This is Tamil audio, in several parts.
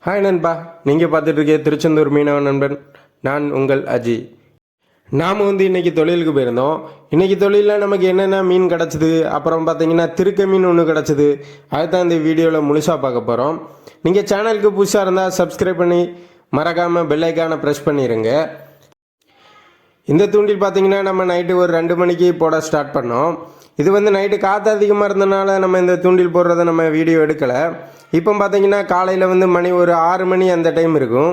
ஹாய் நண்பா, நீங்கள் பார்த்துட்டு இருக்க திருச்செந்தூர் மீனவ நண்பன். நான் உங்கள் அஜி. நாம் இன்றைக்கி தொழிலுக்கு போயிருந்தோம். இன்றைக்கி தொழிலில் நமக்கு என்னென்ன மீன் கிடச்சிது, அப்புறம் பார்த்தீங்கன்னா திருக்க மீன் ஒன்று கிடச்சிது. அதுதான் இந்த வீடியோவில் முழுசாக பார்க்க போகிறோம். நீங்கள் சேனலுக்கு புதுசாக இருந்தால் சப்ஸ்கிரைப் பண்ணி மறக்காமல் பெல் ஐக்கானை ப்ரெஸ் பண்ணிடுங்க. இந்த தூண்டில் பார்த்தீங்கன்னா நம்ம நைட்டு ஒரு 2 மணிக்கு போட ஸ்டார்ட் பண்ணோம். இது நைட்டு காற்று அதிகமாக இருந்தனால நம்ம இந்த தூண்டில் போடுறத நம்ம வீடியோ எடுக்கலை. இப்போ பார்த்தீங்கன்னா காலையில் மணி ஒரு 6 மணி அந்த டைம் இருக்கும்.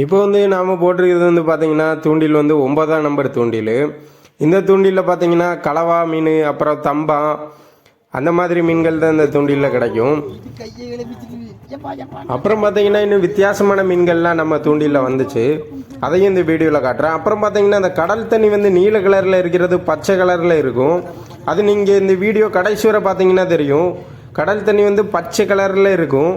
இப்போ நாம் போட்டிருக்கிறது பார்த்தீங்கன்னா தூண்டில் 9ஆம் நம்பர் தூண்டில். இந்த தூண்டிலில் பார்த்தீங்கன்னா கலவா மீன், அப்புறம் தம்பா, அந்த மாதிரி மீன்கள் தான் இந்த தூண்டிலில் கிடைக்கும். அப்புறம் பார்த்தீங்கன்னா இன்னும் வித்தியாசமான மீன்கள்லாம் நம்ம தூண்டிலில் வந்துச்சு. அதையும் இந்த வீடியோவில் காட்டுறேன். அப்புறம் பார்த்தீங்கன்னா அந்த கடல் தண்ணி நீல கலரில் இருக்கிறது பச்சை கலரில் இருக்கும். அது நீங்கள் இந்த வீடியோ கடைசி வரை பார்த்தீங்கன்னா தெரியும். கடல் தண்ணி பச்சை கலரில் இருக்கும்.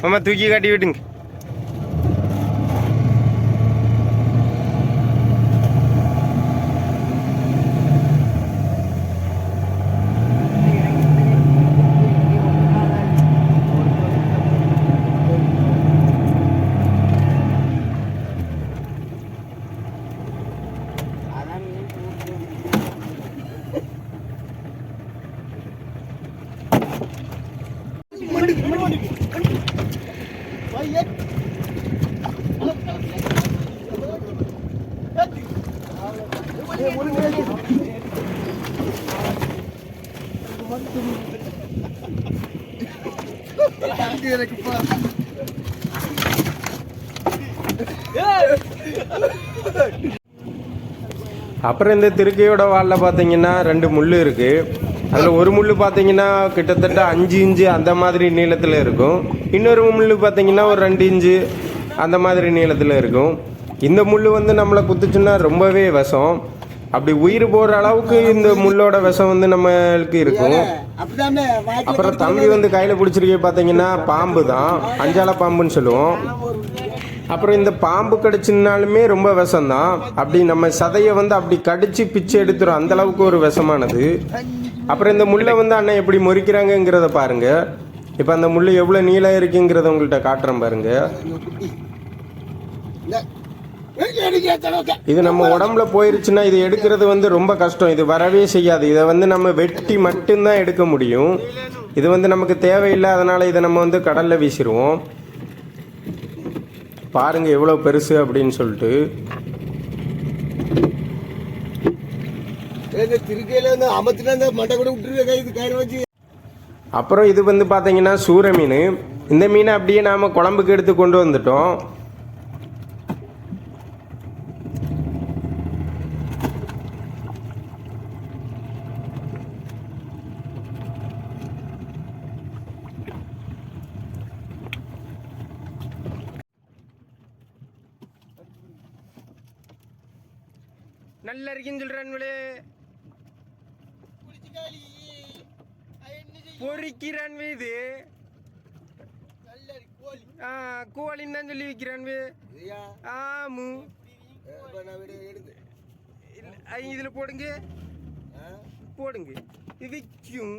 மாமா தூக்கி காட்டி விட்டுங்க. அப்புறம் இந்த திருக்கையோட வாலில் பார்த்தீங்கன்னா 2 முள் இருக்கு. அதில் ஒரு முள் பார்த்தீங்கன்னா கிட்டத்தட்ட 5 இன்ச்சு அந்த மாதிரி நீளத்தில் இருக்கும். இன்னொரு முள் பார்த்தீங்கன்னா ஒரு 2 இன்ச்சு அந்த மாதிரி நீளத்தில் இருக்கும். இந்த முள் நம்மளை குத்துச்சுன்னா ரொம்பவே விஷம். அப்படி உயிர் போகிற அளவுக்கு இந்த முள்ளோட விஷம் நம்மளுக்கு இருக்கும். அப்புறம் தம்பி கையில் பிடிச்சிருக்க பார்த்தீங்கன்னா பாம்பு தான், அஞ்சால பாம்புன்னு சொல்லுவோம். அப்புறம் இந்த பாம்பு கடிச்சுனாலுமே ரொம்ப விஷம்தான். அப்படி நம்ம சதையை அப்படி கடிச்சு பிச்சு எடுத்துரும், அந்த அளவுக்கு ஒரு விஷமானது. அப்புறம் இந்த முள்ளை அண்ணன் எப்படி முறிக்கிறாங்கங்கிறத பாருங்க. இப்போ அந்த முள் எவ்வளோ நீளம் இருக்குங்கிறத உங்கள்கிட்ட காட்டுறேன் பாருங்க. இது நம்ம உடம்புல போயிருச்சுன்னா இது எடுக்கிறது ரொம்ப கஷ்டம். இது வரவே செய்யாது. இதை நம்ம வெட்டி மட்டும்தான் எடுக்க முடியும். இது நமக்கு தேவையில்லை. அதனால இதை நம்ம கடல்ல வீசிடுவோம். பாருங்க எவ்வளோ பெருசு அப்படின்னு சொல்லிட்டு. அப்புறம் இது பார்த்தீங்கன்னா சூர மீன். இந்த மீனை அப்படியே நாம குழம்புக்கு எடுத்து கொண்டு வந்துட்டோம். நல்லா இருக்குன்னு சொல்றான்களே, பொறிக்கிறான் இது. கோழின்னு தான் சொல்லி விற்கிறான். ஆமு இதுல போடுங்க போடுங்க, இது விற்கும்.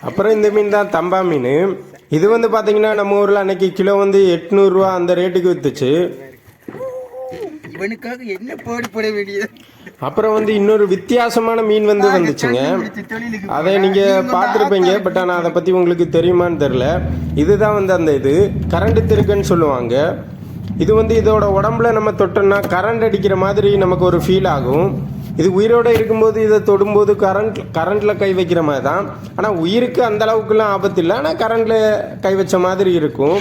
அப்புறம் இந்த மீன் தான் தம்பா மீன். இது பார்த்தீங்கன்னா நம்ம ஊரில் அன்னைக்கு கிலோ 800 ரூபா அந்த ரேட்டுக்கு வித்துச்சு. இவனுக்காக என்ன பாடுபட வேண்டியது. அப்புறம் வந்து இன்னொரு வித்தியாசமான மீன் வந்துச்சுங்க. அதை நீங்கள் பார்த்துருப்பீங்க, பட் ஆனால் அதை பற்றி உங்களுக்கு தெரியுமான்னு தெரில. இதுதான் வந்து அந்த இது கரண்ட் திருக்குன்னு சொல்லுவாங்க. இது வந்து இதோட உடம்புல நம்ம தொட்டோம்னா கரண்ட் அடிக்கிற மாதிரி நமக்கு ஒரு ஃபீல் ஆகும். இது உயிரோடு இருக்கும்போது இதை தொடும்போது கரண்ட்டில் கை வைக்கிற மாதிரி தான். ஆனால் உயிருக்கு அந்த அளவுக்குலாம் ஆபத்து இல்லை, ஆனால் கரண்டில் கை வச்ச மாதிரி இருக்கும்.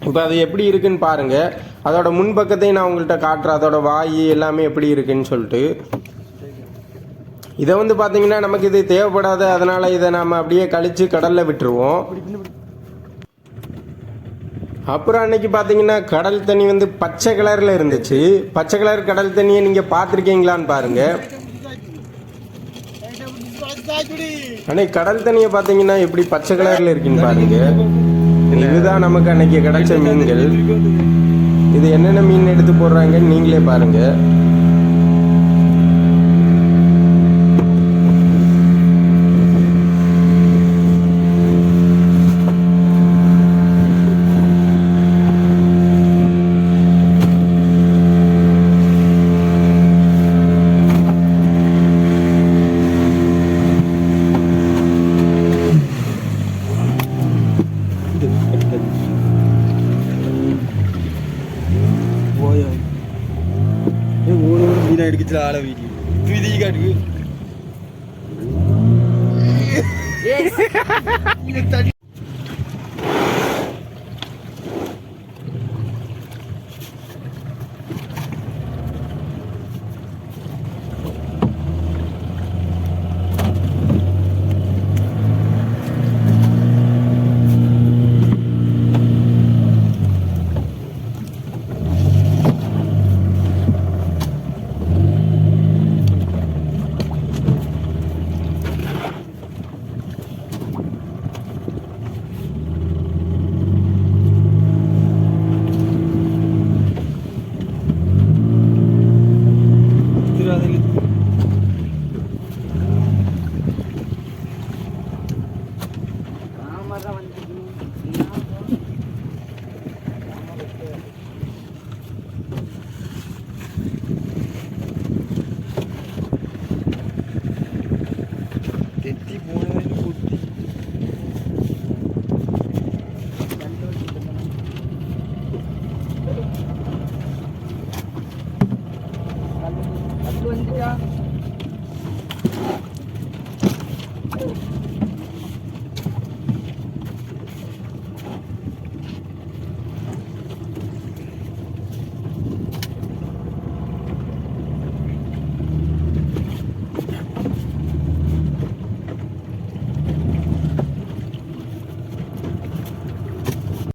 இப்போ அது எப்படி இருக்குன்னு பாருங்கள். அதோட முன்பக்கத்தையும் நான் உங்கள்கிட்ட காட்டுறேன், அதோட வாய் எல்லாமே எப்படி இருக்குன்னு சொல்லிட்டு. இதை வந்து பார்த்தீங்கன்னா நமக்கு இது தேவைப்படாது, அதனால் இதை நாம் அப்படியே கழித்து கடலில் விட்டுருவோம். அப்புறம் அன்னைக்கு பார்த்தீங்கன்னா கடல் தண்ணி வந்து பச்சை கலரில் இருந்துச்சு. பச்சை கலர் கடல் தண்ணியை நீங்கள் பார்த்துருக்கீங்களான்னு பாருங்கள். அன்னைக்கு கடல் தண்ணியை பார்த்தீங்கன்னா எப்படி பச்சை கலரில் இருக்குன்னு பாருங்க. இதுதான் நமக்கு அன்னைக்கு கிடைச்ச மீன்கள். இது என்னென்ன மீன் எடுத்து போடுறாங்கன்னு நீங்களே பாருங்கள். எடுக்கிற ஆள வீடியோ தூதி காட்டு